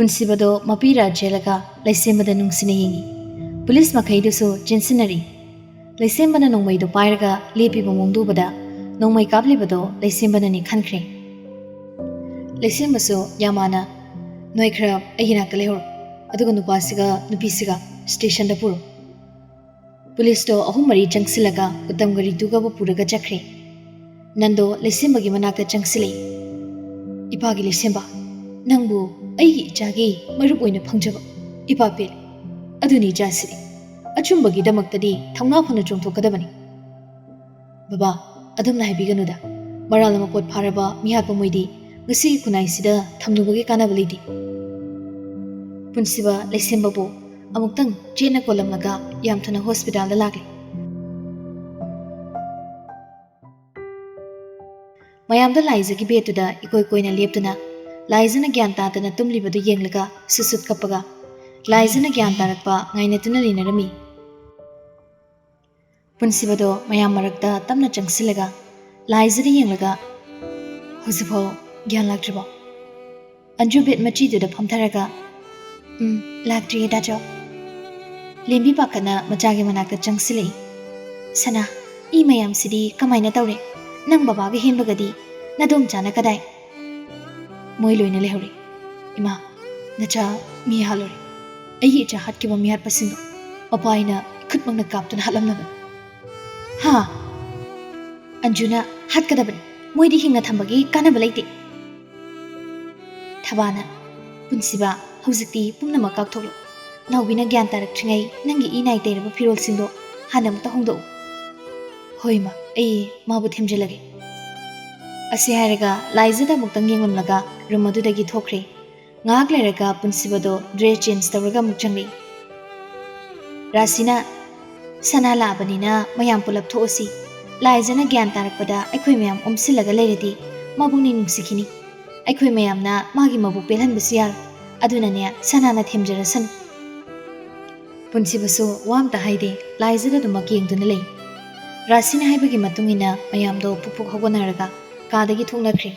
पुनसिबदो मपीरा जेलगा लैसेमदा नुंगसिना येंगी police मखैदुसु चिनसिनरी लैसेमबना नोंमैदो पायरगा लेपिबो मोंदुबदा नोंमै काबलिबदो लैसेमबनानि खनख्रे लैसेमबसु यामाना नोय खरा अहिना कलेहर अदुगा नुपासिगा नुपिसिगा station दा पुरो पुलिस तो अहुम मरी चंगसिलगा उतम गरी दुगाबो पुरगा चखरे नंदो लैसेमबगी मनाका चंगसिले इपागी लैसेमबा नंबु अैगी इचागी मरुप ओइना फंगजब इपा पेल अदुनि इचासिरि अचुंबगी दमक्तदी थौना फना चोंथोकदबनि बाबा अदुमना हाइबिगनुदा मराल अमा पोट फारबा मिहापा मोइदी ngasi खुनाइसिदा थमनुबगी कानाबा लेदि पुनसिबा लैसेमबाबो अमुक्तंग चेना कोलमलगा यामथना हॉस्पिटल दा लागले मयामदा लाइजगी बेतुदा इकोय कोइना लेपतना लाइजना ज्ञान तातना तुमलिबदु येंगलगा सुसुत कपगा लाइजना ज्ञान तारकपा ngainatuna linarami पुनसिबदो मयाम मरकता तमना चंगसिलगा लाइजरी येंगलगा हुजिफो ज्ञान लाक्ट्रिबो अंजु बेत मचीदुदा फमथरगा लाक्ट्रिये दाजो लेंबी पाखना मचागे मनाका चंगसिले सना ई मयाम सिदी कमाइना तौरे नंग बाबागे हेंबगदी नदोम चाना कदाय मोय लोइना लेहौरे इमा नचा मी हालोरे अई इचा हटकिबो मी हाट पसिंदो अपाइना खुदमंगना कापतुना हालमनबा हा अंजुना हटकदबन मोयदी हिंगना थंबगी कानबा लैते थबाना पुनसिबा हौजिक्ति पुमनमा काकथोलो नाउबिना ज्ञान तारक्थ्रिङै नंगी ई नाइ तैरबा फिरोलसिंदो हानमता होंदो होइमा अई माबु थेमजलगे असे हायरगा लाइजदा मुक्तंग येंगलमलगा रूम अदुदगी थोखरे ngak lerega पुनसिबदो ड्रेस चेंज तवरगा मुक्चंगली रासिना सना लाबनिना मयाम पुलप थोसी लाइजना ज्ञान तारकपदा अखोय मयाम ओमसिलगा लेरदी मबुंगनि नुंसिखिनी अखोय मयामना मागी मबु पेलहनबसु यार अदुनने सनाना थेमजरसन पुनसिबसु वामता हाइदे लाइजदा दुमक येंगदुना लेई रासिना हाइबगी मतुंगिना मयामदो पुपुक होगोनारगा कादगी थोंगनख्रे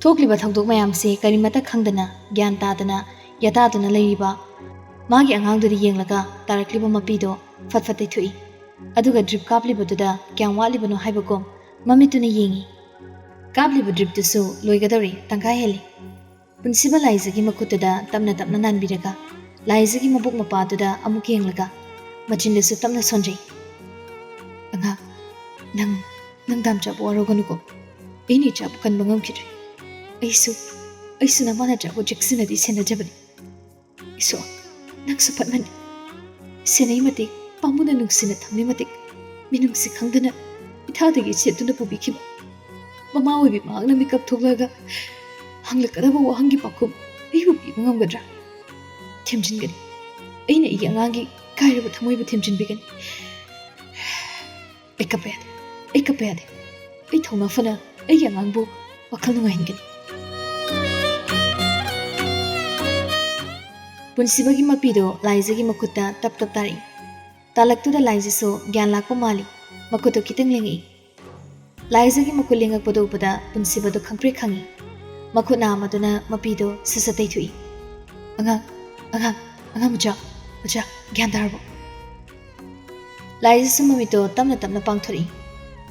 थोकलिबा थौदोक मयामसे करिमता खंगदना ज्ञान तादना यतादुना लेरिबा मागी अंगांगदुदि येंगलगा तारक्लिबा मपीदो फटफटे थुई अदुगा ड्रिप कापलिबदुदा क्याम वालिबनो हाइबकोम ममितुना येंगी कापलिबा ड्रिपदुसु लोइगदौरे तंखा हेले पुनसिबा लाइजगी मकुतुदा तमना तमना नानबिरगा लाइजगी मबुक मपादुदा अमुक येंगलगा मचिंदसु तमना सोंजै अंगा नंग दामचाबो वारोगनुको एनी चाबु कनबा ngamkhidri ऐसु नमाना चाबु जेक्सिनदी सेनजबनि इसो नक्सु फटमन सेनै मते पामुना नुंसिना थमनि मते मिनुंसि खंगदना इथादगी सेतुना पुबिखिबा ममा ओइबि मागना मेकअप थोगलागा हंगलकदबा वहंगी पाखुम एबु पिबा ngamgadra थेमजिनगनि ऐना इ अंगांगी कायरबा थमोइबु थेमजिनबिगनि एकपयादे ऐ थौना फना ऐ अंगांबु वखल नुंगाइनगनि पुनसिबगी मपीदो लाइजगी मकुता तप तप तारी तालक्तुदा लाइजसो ज्ञान लाको माली मकुतो कितंग लेंगी लाइजगी मकु लेंगकपदो उपदा पुनसिबदो खंप्रे खंगी मकुना मदुना मपीदो ससतै थुई अंगा मुजा ज्ञान तारबो लाइजसु ममितो तमना तमना पांगथोरी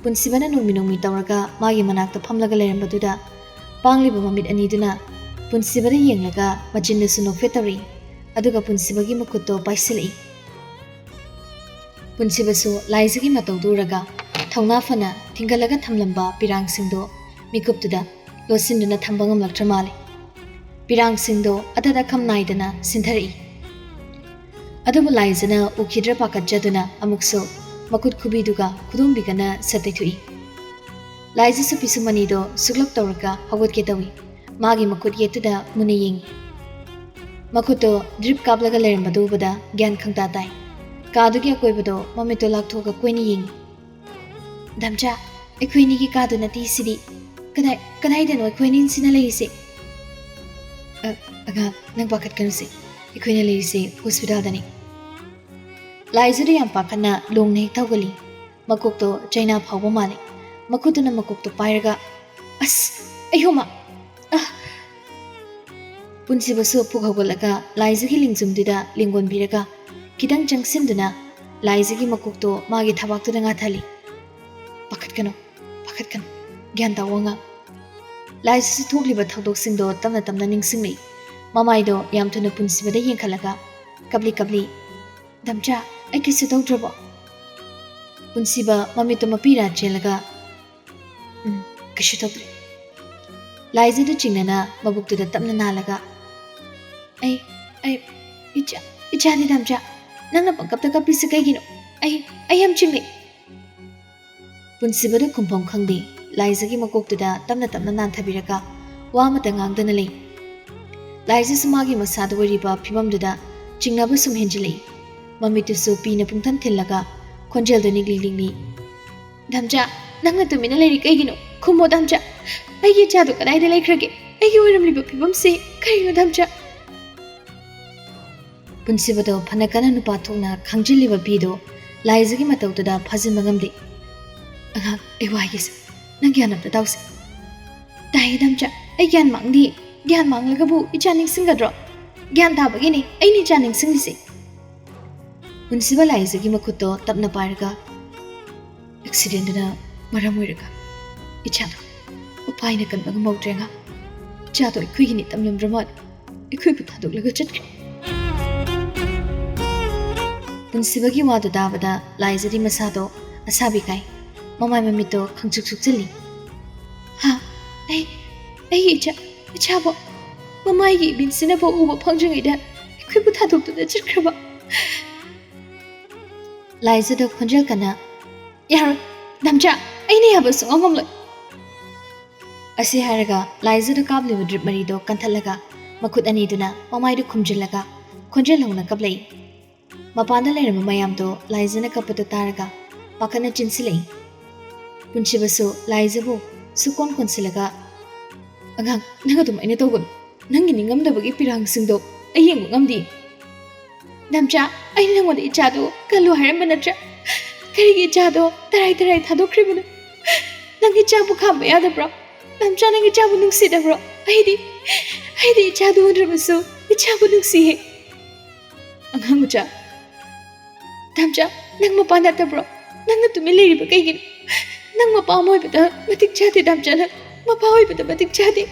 पुनसिबना नोंमि तौरगा मागी मनाक्ता फमलगा लेरंबदुदा पांगलिबा ममित अनिदुना पुनसिबदा येंगलगा मचिनदसु नोफे तौरी अदुगा पुनसिबगी मकुतो पाइसिलई पुनसिबसु लाइजगी मतौदुरगा थौना फना थिंगलगा थमलंबा पिरांगसिंदो मिकुपतुदा लोसिंदुना थंबा ngamlaktra माले पिरांगसिंदो अददा खम नाइदना सिंथरई अदुबु लाइजना उखिद्रा पाकतजदुना अमुक्सो मकुत खुबीदुगा खुदुंबिगना सतैथुई लाइजसु पिसुमनीदो सुग्लक तौरगा हगोतके तवी मागी मकुत येतुदा मुने येंगी मकुतो ड्रिप कापलगा लेरंबदुबदा ज्ञान खंगता ताई कादुगी अकोइबदो ममितो लाक्थोगा कोइनी येंगी दमचा एखोइनी की कादु नती सिदी कदाइदनो एखोइनी सिना लेरिसे अगा नंग पाखत कनुसे एखोइना लेरिसे हॉस्पिटल दनी लाइजरी याम पाखना लोंग ने थौगली मकोकतो चाइना फावबो माले ꯃꯈꯨꯠꯇꯨꯅ ꯃꯀꯣꯛꯇꯣ ꯄꯥꯏꯔꯒ ꯑꯁ ꯑꯩꯍꯣꯃ ꯄꯨꯟꯁꯤꯕꯁꯨ ꯄꯨꯛ ꯍꯧꯒꯠꯂꯒ ꯂꯥꯏꯖꯒꯤ ꯂꯤꯡꯖꯨꯝꯗꯨꯗ ꯂꯦꯡꯒꯣꯟꯕꯤꯔꯒ ꯈꯤꯇꯪ ꯆꯪꯁꯤꯟꯗꯨꯅ ꯂꯥꯏꯖꯒꯤ ꯃꯀꯣꯛꯇꯣ ꯃꯥꯒꯤ ꯊꯕꯥꯛꯇꯨꯗ ꯉꯥꯊꯜꯂꯤ ꯄꯥꯈꯠꯀꯅꯨ ꯄꯥꯈꯠꯀꯅꯨ ꯒ꯭ꯌꯥꯟ ꯇꯥꯎ ꯑꯉꯥꯡ ꯂꯥꯏꯖꯁꯨ ꯊꯣꯛꯂꯤꯕ ꯊꯧꯗꯣꯛꯁꯤꯡꯗꯣ ꯇꯞꯅ ꯇꯞꯅ ꯅꯤꯡꯁꯤꯡꯂꯛꯏ ꯃꯃꯥꯏꯗꯣ ꯌꯥꯝ ꯊꯨꯅ ꯄꯨꯟꯁꯤꯕꯗ ꯌꯦꯡꯈꯠꯂꯒ ꯀꯞꯂꯤ ꯀꯞꯂꯤ ꯗꯝꯆꯥ ꯑꯩ ꯀꯩꯁꯨ ꯇꯧꯗ꯭ꯔꯕꯣ ꯄꯨꯟꯁꯤꯕ ꯃꯃꯤꯠꯇꯣ ꯃꯄꯤꯔꯥ ꯆꯦꯜꯂꯒ ꯀꯩꯁꯨ ꯇꯧꯗ꯭ꯔꯦ ꯂꯥꯏꯖꯗꯨ ꯆꯤꯡꯅꯅ ꯃꯕꯨꯛꯇꯨꯗ ꯇꯞꯅ ꯅꯥꯜꯂꯒ 이차니 담자 낭나 뻥깝다 깝피스 까이기노 아이 함칭리 ꯄꯨꯟꯁꯤꯕꯗ ꯈꯨꯝꯐꯝ ꯈꯪꯗꯦ ꯂꯥꯏꯖꯒꯤ ꯃꯀꯣꯛꯇꯨꯗ ꯇꯞꯅ ꯇꯞꯅ ꯅꯥꯟꯊꯕꯤꯔꯒ ꯋꯥ ꯑꯃꯇ ꯉꯥꯡꯗꯅ ꯂꯩ ꯂꯥꯏꯖꯁꯨ ꯃꯥꯒꯤ ꯃꯁꯥꯗ ꯑꯣꯏꯔꯤꯕ ꯐꯤꯕꯝꯗꯨꯗ ꯆꯤꯡꯅꯕ ꯁꯨꯝ ꯍꯦꯟꯖꯤꯜꯂꯛꯏ ꯃꯃꯤꯠꯇꯨꯁꯨ ꯄꯤꯅ ꯄꯨꯡꯊꯟ ꯊꯤꯜꯂꯒ ꯈꯣꯟꯖꯦꯜꯗꯨ ꯅꯤꯛꯂꯤ ꯅꯤꯛꯂꯤ ꯙꯝꯆꯥ ꯅꯪꯅ ꯇꯨꯃꯤꯟꯅ ꯂꯩꯔꯤ ꯀꯩꯒꯤꯅꯣ ꯈꯨꯝꯃꯣ ꯙꯝꯆꯥ ꯑꯩꯒꯤ ꯏꯆꯥꯗꯣ ꯀꯗꯥꯏꯗ ꯂꯩꯈ꯭ꯔꯒꯦ ꯑꯩꯒꯤ ꯑꯣꯏꯔꯝꯂꯤꯕ ꯐꯤꯕꯝꯁꯤ ꯀꯔꯤꯅꯣ ꯙꯝꯆꯥ ꯄꯨꯟꯁꯤꯕꯗꯣ ꯐꯅ ꯀꯟꯅ ꯅꯨꯄꯥ ꯊꯣꯛꯅ ꯈꯪꯖꯤꯜꯂꯤꯕ ꯄꯤꯗꯣ ꯂꯥꯏꯖꯒꯤ ꯃꯇꯧꯗꯨꯗ ꯐꯥꯖꯤꯟꯕ ꯉꯝꯗꯦ ꯑꯉꯥꯡ ꯑꯩ ꯋꯥꯒꯦꯁꯦ ꯅꯪ ꯒ꯭ꯌꯥꯟ ꯑꯝꯇ ꯇꯥꯎꯁꯦ ꯇꯥꯏꯌꯦ ꯙꯝꯆꯥ ꯑꯩ ꯒ꯭ꯌꯥꯟ ꯃꯥꯡꯗꯦ ꯒ꯭ꯌꯥꯟ ꯃꯥꯡꯂꯒꯕꯨ ꯏꯆꯥ ꯅꯤꯡꯁꯤꯡꯒꯗ꯭ꯔꯣ ꯒ꯭ꯌꯥꯟ ꯇꯥꯕꯒꯤꯅꯤ ꯑꯩꯅ ꯏꯆꯥ ꯅꯤꯡꯁꯤꯡꯂꯤꯁꯦ ꯄꯨꯟꯁꯤꯕ ꯂꯥꯏꯖꯒꯤ ꯃꯈꯨꯠꯇꯣ ꯇꯞꯅ ꯄꯥꯏꯔꯒ ꯑꯦꯛꯁꯤꯗꯦꯟꯗꯨꯅ ꯃꯔꯝ ꯑꯣꯏꯔꯒ ꯏꯆꯥꯗꯣ ꯎꯄꯥꯏꯅ ꯀꯟꯕ ꯉꯝꯍꯧꯗ꯭ꯔꯦ ꯑꯉꯥꯡ ꯏꯆꯥꯗꯣ ꯑꯩꯈꯣꯏꯒꯤꯅꯤ ꯇꯝꯂꯝꯗ꯭ꯔ ꯃꯥꯜꯂꯦ ꯑꯩꯈꯣꯏꯕꯨ ꯊꯥꯗꯣꯛꯂꯒ ꯆꯠꯈ꯭ꯔꯦ ꯄꯨꯟꯁꯤꯕꯒꯤ ꯋꯥꯗꯨ ꯇꯥꯕꯗ ꯂꯥꯏꯖꯗꯤ ꯃꯁꯥꯗꯣ ꯑꯁꯥꯕꯤ ꯀꯥꯏ ꯃꯃꯥꯏ ꯃꯃꯤꯠꯇꯣ ꯈꯪꯆꯨꯛ ꯆꯨꯛꯆꯜꯂꯤ ꯍꯥ ꯑꯩꯒꯤ ꯏꯆꯥꯕꯨ ꯃꯃꯥꯏꯒꯤ ꯏꯕꯤꯟꯁꯤꯅꯐꯥꯎ ꯎꯕ ꯐꯪꯗ꯭ꯔꯤꯉꯩꯗ ꯑꯩꯈꯣꯏꯕꯨ ꯊꯥꯗꯣꯛꯇꯨꯅ ꯆꯠꯈ꯭ꯔꯕ ꯂꯥꯏꯖꯗ ꯈꯣꯟꯖꯦꯜ ꯀꯟꯅ ꯌꯥꯔꯣꯏ ꯙꯝꯆꯥ ꯑꯩꯅ ꯌꯥꯕ ꯁꯨꯡꯉꯝ ꯉꯝꯂꯣꯏ ꯑꯁꯤ ꯍꯥꯏꯔꯒ ꯂꯥꯏꯖꯗ ꯀꯥꯞꯂꯤꯕ ꯗ꯭ꯔꯤꯞ ꯃꯔꯤꯗꯣ ꯀꯟꯊꯠꯂꯒ ꯃꯈꯨꯠ ꯑꯅꯤꯗꯨꯅ ꯃꯃꯥꯏꯗꯨ ꯈꯨꯝꯖꯤꯜꯂꯒ ꯈꯣꯟꯖꯦꯜ ꯍꯧꯅ ꯀꯞꯂꯛꯏ ꯃꯄꯥꯟꯗ ꯂꯩꯔꯝꯕ ꯃꯌꯥꯝꯗꯣ ꯂꯥꯏꯖꯅ ꯀꯞꯄꯗꯣ ꯇꯥꯔꯒ ꯄꯥꯈꯠꯅ ꯆꯤꯟꯁꯤꯜꯂꯛꯏ ꯄꯨꯟꯁꯤꯕꯁꯨ ꯂꯥꯏꯖꯕꯨ ꯁꯨꯀꯣꯟ ꯀꯣꯟꯁꯤꯜꯂꯒ ꯑꯉꯥꯡ ꯅꯪ ꯑꯗꯨꯃꯥꯏꯅ ꯇꯧꯒꯅꯨ ꯅꯪꯒꯤ ꯅꯤꯡꯉꯝꯗꯕꯒꯤ ꯄꯤꯔꯥꯡꯁꯤꯡꯗꯣ ꯑꯩ ꯌꯦꯡꯕ ꯉꯝꯗꯦ ꯙꯝꯆꯥ ꯑꯩꯅ ꯅꯪꯉꯣꯟꯗ ꯏꯆꯥꯗꯣ ꯀꯜꯂꯨ ꯍꯥꯏꯔꯝꯕ ꯅꯠꯇ꯭ꯔꯥ ꯀꯔꯤꯒꯤ ꯏꯆꯥꯗꯣ ꯇꯔꯥꯏ ꯊꯥꯗꯣꯛꯈ꯭ꯔꯤꯕꯅꯣ ꯅꯪ ꯏꯆꯥꯕꯨ ꯈꯥꯝꯕ ꯌꯥꯗꯕ꯭ꯔꯣ ꯙꯝꯆꯥ ꯅꯪ ꯏꯆꯥꯕꯨ ꯅꯨꯡꯁꯤꯗꯕ꯭ꯔꯣ ꯑꯩꯗꯤ ꯏꯆꯥꯗꯣ ꯎꯗ꯭ꯔꯕꯁꯨ ꯏꯆꯥꯕꯨ ꯅꯨꯡꯁꯤꯌꯦ ꯑꯉꯥꯡ ꯃꯆꯥ ꯙꯝꯆꯥ ꯅꯪ ꯃꯄꯥ ꯅꯠꯇꯕ꯭ꯔꯣ ꯅꯪꯅ ꯇꯨꯃꯤꯟ ꯂꯩꯔꯤꯕ ꯀꯩꯒꯤꯅꯣ ꯅꯪ ꯃꯄꯥ ꯑꯃ ꯑꯣꯏꯕꯗ ꯃꯇꯤꯛ ꯆꯥꯗꯦ ꯙꯝꯆꯥ ꯅꯪ ꯃꯄꯥ ꯑꯣꯏꯕꯗ ꯃꯇꯤꯛ ꯆꯥꯗꯦ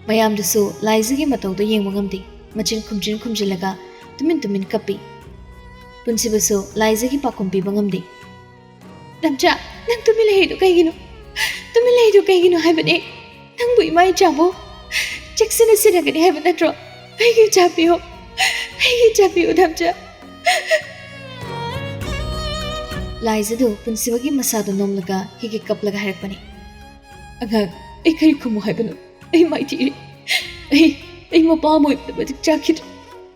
ꯃꯌꯥꯝꯗꯨꯁꯨ ꯂꯥꯏꯖꯒꯤ ꯃꯇꯧꯗꯣ ꯌꯦꯡꯕ ꯉꯝꯗꯦ ꯃꯆꯤꯟ ꯈꯨꯝꯖꯤꯜꯂꯒ ꯇꯨꯃꯤꯟ ꯀꯞꯄꯤ ꯄꯨꯟꯁꯤꯕꯁꯨ ꯂꯥꯏꯖꯒꯤ ꯄꯥꯎꯈꯨꯝ ꯄꯤꯕ ꯉꯝꯗꯦ ꯙꯝꯆꯥ ꯅꯪ ꯇꯨꯃꯤꯟ ꯂꯩꯔꯤꯗꯣ ꯀꯩꯒꯤꯅೋ ꯍꯥꯏꯕꯅꯦ ꯅꯪꯕꯨ ꯏꯃꯥ ꯏꯆꯥꯕꯨ ꯆꯦꯛꯁꯤꯟꯅ ꯁꯦꯟꯅꯒꯅꯤ ꯍꯥꯏꯕ ꯅꯠꯇ꯭ꯔꯣ ꯑꯩꯒꯤ ꯏꯆꯥ ꯄꯤꯌꯨ ꯙꯝꯆꯥ ꯂꯥꯏꯖꯗꯨ ꯄꯨꯟꯁꯤꯕꯒꯤ ꯃꯁꯥꯗꯣ ꯅꯣꯝꯂꯒ ꯍꯤꯒꯤ ꯀꯞꯂꯒ ꯍꯥꯏꯔꯛꯄꯅꯤ ꯑꯉꯥꯡ ꯑꯩ ꯀꯔꯤ ꯈꯨꯝꯃꯨ ꯍꯥꯏꯕꯅꯣ ꯑꯩ ꯃꯥꯏꯊꯤꯔꯦ ꯑꯩ ꯃꯄꯥ ꯑꯃ ꯑꯣꯏꯕꯗ ꯃꯇꯤꯛ ꯆꯥꯈꯤꯗ꯭ꯔꯦ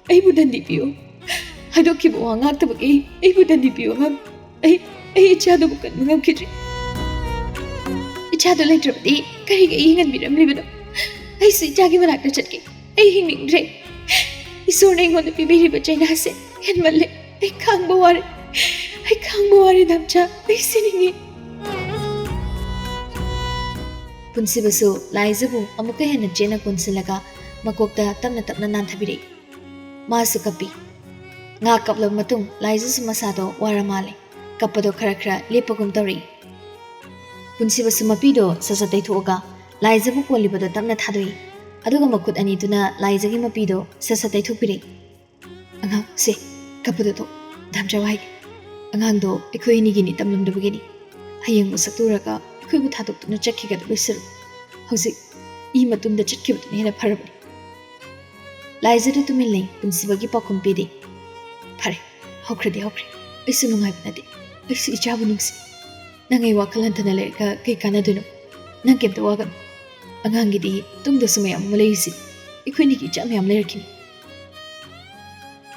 ꯑꯩꯕꯨ ꯗꯟꯗꯤ ꯄꯤꯌꯨ ꯍꯥꯏꯗꯣꯛꯈꯤꯕ ꯋꯥ ꯉꯥꯛꯇꯕꯒꯤ ꯑꯩꯕꯨ ꯗꯟꯗꯤ ꯄꯤꯌꯨ ꯑꯉꯥꯡ ꯑꯩ ꯏꯆꯥꯗꯨꯕꯨ ꯀꯟꯕ ꯉꯝꯈꯤꯗ꯭ꯔꯦ ꯏꯆꯥꯗꯣ ꯂꯩꯇ꯭ꯔꯕꯗꯤ ꯀꯔꯤꯒꯤ ꯑꯩ ꯍꯤꯡꯍꯟꯕꯤꯔꯝꯂꯤꯕꯅꯣ ꯑꯩꯁꯨ ꯏꯆꯥꯒꯤ ꯃꯅꯥꯛꯇ ꯆꯠꯀꯦ ꯑꯩ ꯍꯤꯡꯅꯤꯡꯗ꯭ꯔꯦ ꯏꯁꯣꯔꯅ ꯑꯩꯉꯣꯟꯗ ꯄꯤꯕꯤꯔꯤꯕ ꯆꯩꯅꯥꯁꯦ ꯍꯦꯟꯃꯜꯂꯦ ꯑꯩ ꯈꯥꯡꯕ ꯋꯥꯔꯦ ꯙꯝꯆꯥ ꯑꯩ ꯁꯤꯅꯤꯡꯉꯤ ꯄꯨꯟꯁꯤꯕꯁꯨ ꯂꯥꯏꯖꯕꯨ ꯑꯃꯨꯛꯀ ꯍꯦꯟꯅ ꯆꯦꯟꯅ ꯀꯣꯟꯁꯤꯜꯂꯒ ꯃꯀꯣꯛꯇ ꯇꯞꯅ ꯅꯥꯟꯊꯕꯤꯔꯛꯏ ꯃꯥꯁꯨ ꯀꯞꯄꯤ ꯉꯥꯛ ꯀꯞꯂꯕ ꯃꯇꯨꯡ ꯂꯥꯏꯖꯁꯨ ꯃꯁꯥꯗꯣ ꯋꯥꯔ ꯃꯥꯜꯂꯦ ꯀꯞꯄꯗꯣ ꯈꯔ ꯂꯦꯞꯄꯒꯨꯝ ꯇꯧꯔꯛꯏ ꯄꯨꯟꯁꯤꯕꯁꯨ ꯃꯄꯤꯗꯣ ꯁꯠ ꯇꯩꯊꯣꯛꯑꯒ ꯂꯥꯏꯖꯕꯨ ꯀꯣꯜꯂꯤꯕꯗꯣ ꯇꯞꯅ ꯊꯥꯗꯣꯛꯏ ꯑꯗꯨꯒ ꯃꯈꯨꯠ ꯑꯅꯤꯗꯨꯅ ꯂꯥꯏꯖꯒꯤ ꯃꯄꯤꯗꯣ ꯁꯠ ꯇꯩꯊꯣꯛꯄꯤꯔꯛꯏ ꯑꯉꯥꯡ ꯁꯦ ꯀꯞꯄꯗꯣ ꯇꯣꯛ ꯙꯝꯆꯥ ꯋꯥꯏꯒꯦ ꯑꯉꯥꯡꯗꯣ ꯑꯩꯈꯣꯏ ꯑꯅꯤꯒꯤꯅꯤ ꯇꯝꯂꯝꯗꯕꯒꯤꯅꯤ ꯍꯌꯦꯡ ꯃꯁꯛꯇꯨꯔꯒ ꯑꯩꯈꯣꯏꯕꯨ ꯊꯥꯗꯣꯛꯇꯨꯅ ꯆꯠꯈꯤꯒꯗꯕ ꯁꯔꯨꯛ ꯍꯧꯖꯤꯛ ꯃꯇꯨꯡꯗ ꯆꯠꯈꯤꯕꯗꯨꯅ ꯍꯦꯟꯅ ꯐꯔꯕꯅꯤ ꯂꯥꯏꯖꯗꯨ ꯇꯨꯃꯤꯟ ꯂꯩ ꯄꯨꯟꯁꯤꯕꯒꯤ ꯄꯥꯎꯈꯨꯝ ꯄꯤꯗꯦ ꯐꯔꯦ ꯍꯧꯈ꯭ꯔꯦ ꯑꯩꯁꯨ ꯅꯨꯡꯉꯥꯏꯕ ꯅꯠꯇꯦ ꯑꯩꯁꯨ ꯏꯆꯥꯕꯨ ꯅꯨꯡꯁꯤ ꯅꯪ ꯑꯩ ꯋꯥꯈꯜ ꯍꯟꯊꯅ ꯂꯩꯔꯒ ꯀꯩ ꯀꯥꯟꯅꯗꯣꯏꯅꯣ ꯅꯪ ꯀꯩꯝꯇ ꯋꯥꯒꯅꯨ ꯑꯉꯥꯡꯒꯤꯗꯤ ꯇꯨꯡꯗꯁꯨ ꯃꯌꯥꯝ ꯑꯃ ꯂꯩꯔꯤꯁꯤ ꯑꯩꯈꯣꯏꯅꯤꯒꯤ ꯏꯆꯥ ꯃꯌꯥꯝ ꯂꯩꯔꯛꯈꯤꯅꯤ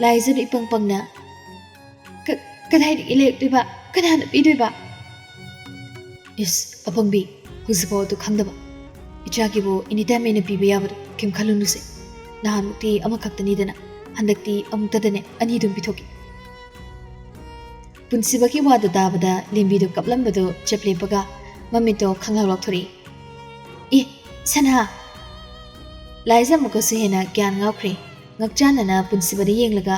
ꯂꯥꯏꯖꯗꯨ ꯏꯄꯪ ꯄꯪꯅ ꯀꯗꯥꯏꯗꯒꯤ ꯂꯩꯔꯛꯇꯣꯏꯕ ꯀꯅꯥꯅ ꯄꯤꯗꯣꯏꯕ ꯏꯁ ꯑꯄꯪꯕꯤ ꯍꯧꯖꯤꯛꯐꯥꯎ ꯑꯗꯨ ꯈꯪꯗꯕ ꯏꯆꯥꯒꯤꯕꯨ ꯑꯦꯅꯤꯇꯥꯏꯝ ꯑꯩꯅ ꯄꯤꯕ ꯌꯥꯕꯗꯣ ꯀꯩꯝ ꯈꯜꯂꯨꯅꯨꯁꯦ ꯅꯍꯥꯟꯃꯨꯛꯇꯤ ꯑꯃꯈꯛꯇꯅꯤꯗꯅ ꯍꯟꯗꯛꯇꯤ ꯑꯃꯨꯛꯇꯗꯅꯦ 2 ꯑꯗꯨꯝ ꯄꯤꯊꯣꯛꯀꯦ ꯄꯨꯟꯁꯤꯕꯒꯤ ꯋꯥꯗꯨ ꯇꯥꯕꯗ ꯂꯦꯝꯕꯤꯗꯨ ꯀꯞꯂꯝꯕꯗꯨ ꯆꯞꯂꯦꯞꯄꯒ ꯃꯃꯤꯠꯇꯣ ꯈꯪꯂꯥꯎ ꯂꯥꯎꯊꯣꯔꯛꯏ꯫ ꯏ ꯁꯅꯥ! ꯂꯥꯏꯖ ꯑꯃꯨꯛꯀꯁꯨ ꯍꯦꯟꯅ ꯒ꯭ꯌꯥꯟ ꯉꯥꯎꯈ꯭ꯔꯦ꯫ ꯉꯛꯆꯥꯟꯅꯅ ꯄꯨꯟꯁꯤꯕꯗ ꯌꯦꯡꯂꯒ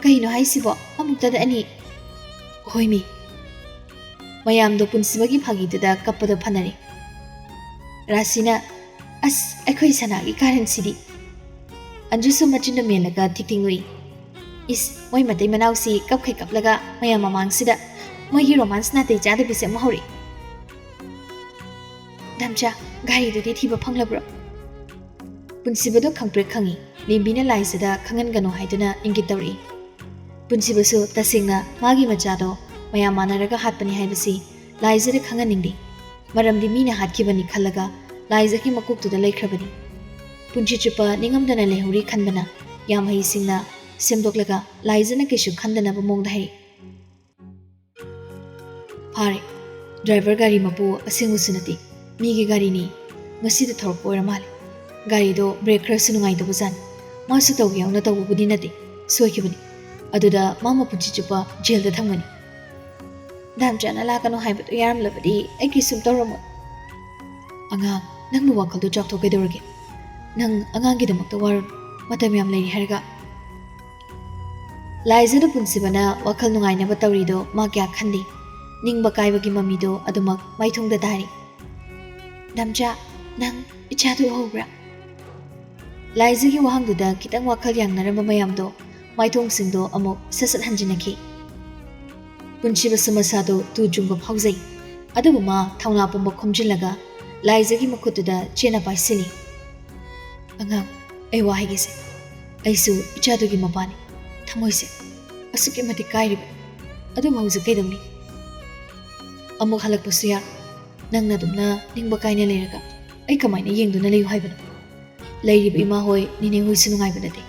ꯀꯩꯅꯣ ꯍꯥꯏꯁꯤꯕꯣ ꯑꯃꯨꯛꯇꯗ ꯑꯅꯤ? ꯍꯣꯏꯃꯤ꯫ ꯃꯌꯥꯝꯗꯣ ꯄꯨꯟꯁꯤꯕꯒꯤ ꯐꯥꯒꯤꯗꯨꯗ ꯀꯞꯄꯗꯣ ꯐꯅꯔꯦ꯫ ꯔꯥꯁꯤꯅ ꯑꯁ ꯑꯩꯈꯣꯏ ꯁꯅꯥꯒꯤ ꯀꯥꯔꯟꯁꯤꯗꯤ꯫ ꯑꯟꯖꯨꯁꯨ ꯃꯆꯤꯟꯗ ꯃꯦꯜꯂꯒ ꯊꯤꯛꯊꯤꯡꯉꯨꯏ꯫ ꯏꯁ ꯃꯣꯏ ꯃꯇꯩ ꯃꯅꯥꯎꯁꯤ ꯀꯞꯈꯩ ꯀꯞꯂꯒ ꯃꯌꯥꯝ ꯃꯃꯥꯡꯁꯤꯗ ꯃꯣꯏꯒꯤ ꯔꯣꯃꯥꯟꯁ ꯅꯥꯇꯩ ꯆꯥꯗꯕꯤꯁꯦ ꯑꯃꯨꯛ ꯍꯧꯔꯛꯏ꯫ ꯗꯝꯆꯥ ꯒꯥꯔꯤꯗꯨꯗꯤ ꯊꯤꯕ ꯐꯪꯂꯕ꯭ꯔꯣ? ꯄꯨꯟꯁꯤꯕꯗꯣ ꯈꯪꯄ꯭ꯔꯦꯛ ꯈꯪꯏ꯫ ꯂꯦꯝꯕꯤꯅ ꯂꯥꯏꯖꯗ ꯈꯪꯍꯟꯒꯅꯣ ꯍꯥꯏꯗꯨꯅ ꯏꯪꯒꯤꯠ ꯇꯧꯔꯛꯏ꯫ ꯄꯨꯟꯁꯤꯕꯁꯨ ꯇꯁꯦꯡꯅ ꯃꯥꯒꯤ ꯃꯆꯥꯗꯣ ꯃꯌꯥꯝ ꯃꯥꯟꯅꯔꯒ ꯍꯥꯠꯄꯅꯤ ꯍꯥꯏꯕꯁꯤ ꯂꯥꯏꯖꯗ ꯈꯪꯍꯟꯅꯤꯡꯗꯦ꯫ ꯃꯔꯝꯗꯤ ꯃꯤꯅ ꯍꯥꯠꯈꯤꯕꯅꯤ ꯈꯜꯂꯒ ꯂꯥꯏꯖꯒꯤ ꯃꯀꯣꯛꯇꯨꯗ ꯂꯩꯈ꯭ꯔꯕꯅꯤ꯫ ꯄꯨꯟꯁꯤ ꯆꯨꯞꯄ ꯅꯤꯡꯉꯝꯗꯅ ꯂꯩꯍꯧꯔꯤ ꯈꯟꯕꯅ ꯌꯥꯝ ꯍꯩꯁꯤꯡꯅ ꯁꯦꯝꯗꯣꯛꯂꯒ ꯂꯥꯏꯖꯅ ꯀꯩꯁꯨ ꯈꯟꯗꯅꯕ ꯃꯑꯣꯡꯗ ꯍꯥꯏꯔꯛꯏ꯫ ꯐꯥꯔꯦ, ꯗ꯭ꯔꯥꯏꯚꯔ ꯒꯥꯔꯤ ꯃꯄꯨ ꯑꯁꯦꯡꯕꯁꯨ ꯅꯠꯇꯦ, ꯃꯤꯒꯤ ꯒꯥꯔꯤꯅꯤ꯫ ꯉꯁꯤꯗ ꯊꯧꯔꯛꯄ ꯑꯣꯏꯔ ꯃꯥꯜꯂꯦ꯫ ꯒꯥꯔꯤꯗꯣ ꯕ꯭ꯔꯦꯛ ꯈꯔꯁꯨ ꯅꯨꯡꯉꯥꯏꯇꯕꯖꯥꯠꯅꯤ꯫ ꯃꯥꯁꯨ ꯇꯧꯒꯦ ꯌꯥꯎꯅ ꯇꯧꯕꯕꯨꯗꯤ ꯅꯠꯇꯦ, ꯁꯣꯏꯈꯤꯕꯅꯤ꯫ ꯑꯗꯨꯗ ꯃꯥ ꯃꯄꯨꯟꯁꯤ ꯆꯨꯞꯄ ꯖꯦꯜꯗ ꯊꯝꯒꯅꯤ꯫ ꯗꯥꯝꯆꯥꯅ ꯂꯥꯛꯀꯅꯣ ꯍꯥꯏꯕꯗꯣ ꯌꯥꯔꯝꯂꯕꯗꯤ ꯑꯩ ꯀꯩꯁꯨꯝ ꯇꯧꯔꯝꯃꯣꯏ꯫ ꯑꯉꯥꯡ, ꯅꯪꯕꯨ ꯋꯥꯈꯜꯗꯣ ꯆꯥꯎꯊꯣꯛ ꯀꯩꯗꯧꯔꯒꯦ? ꯅꯪ ꯑꯉꯥꯡꯒꯤꯗꯃꯛꯇ ꯋꯥꯔꯨꯅꯨ, ꯃꯇꯝ ꯌꯥꯝ ꯂꯩꯔꯤ ꯍꯥꯏꯔꯒ꯫ ꯂꯥꯏꯖꯗ ꯄꯨꯟꯁꯤꯕꯅ ꯋꯥꯈꯜ ꯅꯨꯡꯉꯥꯏꯅꯕ ꯇꯧꯔꯤꯗꯣ ꯃꯥ ꯀꯌꯥ ꯈꯟꯗꯦ꯫ ꯅꯤꯡꯕ ꯀꯥꯏꯕꯒꯤ ꯃꯃꯤꯗꯣ ꯑꯗꯨꯃꯛ ꯃꯥꯏꯊꯣꯡꯗ ꯇꯥꯔꯤ꯫ ꯗꯝꯆꯥ, ꯅꯪ ꯏꯆꯥꯗꯨ ꯎꯍꯧꯕ꯭ꯔꯥ? ꯂꯥꯏꯖꯒꯤ ꯋꯥꯍꯪꯗꯨꯗ ꯈꯤꯇꯪ ꯋꯥꯈꯜ ꯌꯥꯡꯅꯔꯝꯕ ꯃꯌꯥꯝꯗꯣ ꯃꯥꯏꯊꯣꯡꯁꯤꯡꯗꯣ ꯑꯃꯨꯛ ꯁꯠ-ꯁꯠ ꯍꯟꯖꯤꯟꯅꯈꯤ꯫ ꯄꯨꯟꯁꯤꯕꯁꯨ ꯃꯁꯥꯗꯣ ꯇꯨ ꯆꯨꯡꯕ ꯐꯥꯎꯖꯩ꯫ ꯑꯗꯨꯕꯨ ꯃꯥ ꯊꯧꯅꯥ ꯄꯨꯝꯕ ꯈꯣꯝꯖꯤꯜꯂꯒ ꯂꯥꯏꯖꯒꯤ ꯃꯈꯨꯠꯇꯨꯗ ꯆꯦꯅ ꯄꯥꯏꯁꯤꯜꯂꯤ꯫ ꯑꯉꯥꯡ, ꯑꯩ ꯋꯥ ꯍꯥꯏꯒꯦꯁꯦ꯫ ꯑꯩꯁꯨ ꯏꯆꯥꯗꯨꯒꯤ ꯃꯄꯥꯅꯤ꯫ ꯊꯃꯣꯏꯁꯦ ꯑꯁꯨꯛꯀꯤ ꯃꯇꯤꯛ ꯀꯥꯏꯔꯤꯕ꯫ ꯑꯗꯨꯕꯨ ꯍꯧꯖꯤꯛ ꯀꯩꯗꯧꯅꯤ? ꯑꯃꯨꯛ ꯍꯜꯂꯛꯄꯁꯨ ꯌꯥꯏ꯫ ꯅꯪꯅ ꯑꯗꯨꯝꯅ ꯅꯤꯡꯕ ꯀꯥꯏꯅ ꯂꯩꯔꯒ ꯑꯩ ꯀꯃꯥꯏꯅ ꯌꯦꯡꯗꯨꯅ ꯂꯩꯌꯨ ꯍꯥꯏꯕꯅꯣ? ꯂꯩꯔꯤꯕ ꯏꯃꯥ ꯍꯣꯏ ꯅꯤꯅꯦ ꯍꯣꯏꯁꯨ ꯅꯨꯡꯉꯥꯏꯕ ꯅꯠꯇꯦ꯫